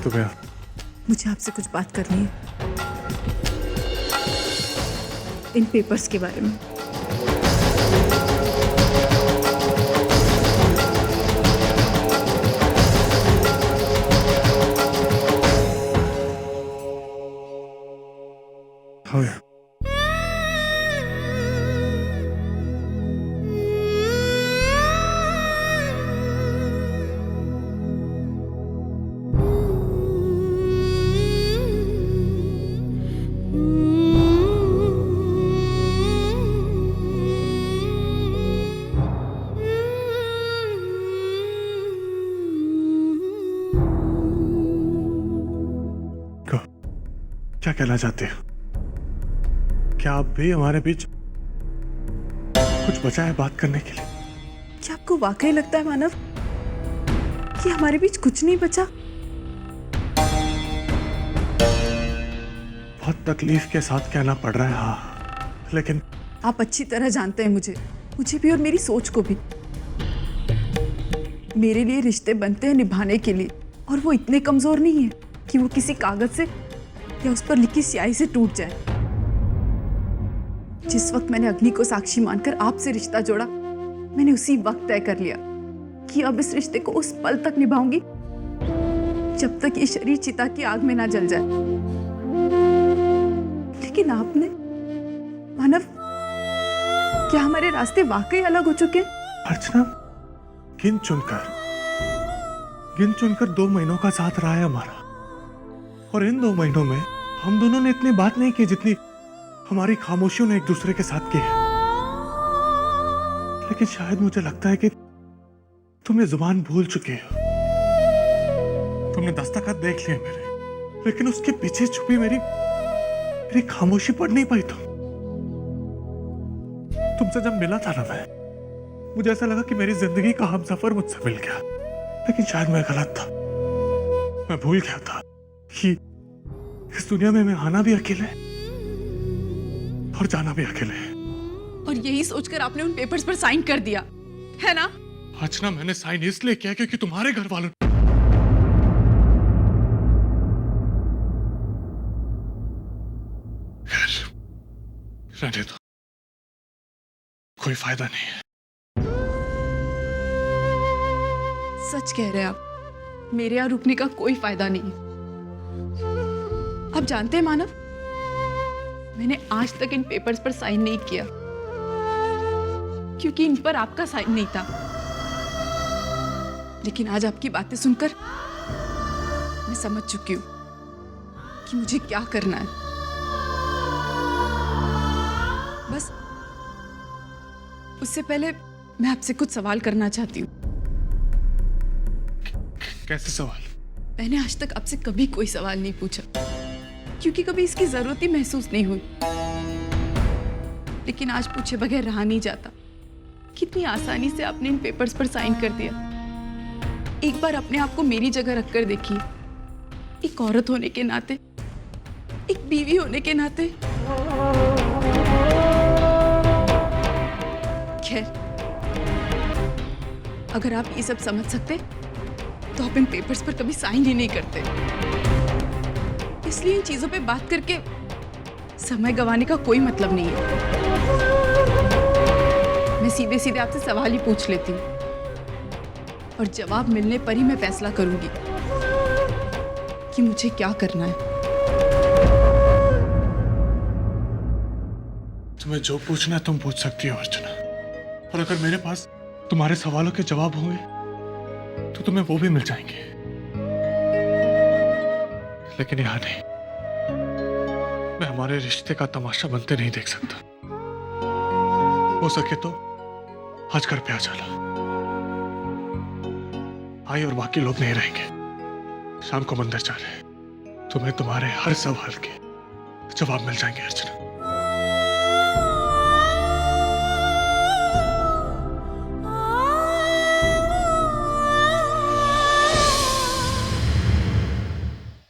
तुम्हें मुझे आपसे कुछ बात करनी है, इन पेपर्स के बारे में। हाँ, क्या कहना चाहते हो? क्या आप भी हमारे बीच कुछ बचा है बात करने के लिए? क्या आपको वाकई लगता है मानव कि हमारे बीच कुछ नहीं बचा? बहुत तकलीफ के साथ कहना पड़ रहा है, हाँ, लेकिन आप अच्छी तरह जानते हैं मुझे भी और मेरी सोच को भी। मेरे लिए रिश्ते बनते हैं निभाने के लिए, और वो इतने कमजोर नहीं है कि वो किसी कागज से या उस पर लिखी स्याही से टूट जाए। जिस वक्त मैंने अग्नि को साक्षी मानकर आपसे रिश्ता जोड़ा, मैंने उसी वक्त तय कर लिया कि अब इस रिश्ते को उस पल तक निभाऊंगी जब तक ये शरीर चिता की आग में ना जल जाए। लेकिन आपने, मानव, क्या हमारे रास्ते वाकई अलग हो चुके हैं? अर्चना, गिन चुनकर 2 महीनों का साथ रहा है हमारा, और इन 2 महीनों में हम दोनों ने इतनी बात नहीं की जितनी हमारी खामोशियों ने एक दूसरे के साथ की है। लेकिन शायद मुझे लगता है कि तुम ये जुबान भूल चुके हो। तुमने दस्तखत देख लिए मेरे, लेकिन उसके पीछे छुपी मेरी खामोशी पढ़ नहीं पाई। तुमसे जब मिला था ना मैं, मुझे ऐसा लगा कि मेरी जिंदगी का हमसफर मुझसे मिल गया, लेकिन शायद मैं गलत था। मैं भूल गया था कि इस दुनिया में मैं आना भी अकेले और जाना भी अकेले है। और यही सोचकर आपने उन पेपर्स पर साइन कर दिया, है ना? अर्चना, मैंने साइन इसलिए किया क्योंकि तुम्हारे घर वालों, रहने दो, कोई फायदा नहीं है। सच कह रहे हैं आप, मेरे यहाँ रुकने का कोई फायदा नहीं है। आप जानते हैं मानव, मैंने आज तक इन पेपर्स पर साइन नहीं किया क्योंकि इन पर आपका साइन नहीं था। लेकिन आज आपकी बातें सुनकर मैं समझ चुकी हूं कि मुझे क्या करना है। बस उससे पहले मैं आपसे कुछ सवाल करना चाहती हूँ। कैसे सवाल? मैंने आज तक आपसे कभी कोई सवाल नहीं पूछा क्योंकि कभी इसकी जरूरत ही महसूस नहीं हुई, लेकिन आज पूछे बगैर रहा नहीं जाता। कितनी आसानी से आपने इन पेपर्स पर साइन कर दिया। एक बार अपने आप को मेरी जगह रखकर देखिए, एक औरत होने के नाते, एक बीवी होने के नाते। खैर, अगर आप ये सब समझ सकते तो आप इन पेपर्स पर कभी साइन ही नहीं करते। इसलिए इन चीजों पे बात करके समय गंवाने का कोई मतलब नहीं है। मैं सीधे सीधे आपसे सवाल ही पूछ लेती हूँ, और जवाब मिलने पर ही मैं फैसला करूंगी कि मुझे क्या करना है। तुम्हें जो पूछना है तुम पूछ सकती हो अर्चना, और अगर मेरे पास तुम्हारे सवालों के जवाब होंगे तो तुम्हें वो भी मिल जाएंगे, लेकिन यहाँ नहीं। मैं हमारे रिश्ते का तमाशा बनते नहीं देख सकता। हो सके तो आज घर पे आ जाना। आई और बाकी लोग नहीं रहेंगे, शाम को मंदिर जा रहे हैं। तुम्हें तुम्हारे हर सवाल के जवाब मिल जाएंगे अर्चना।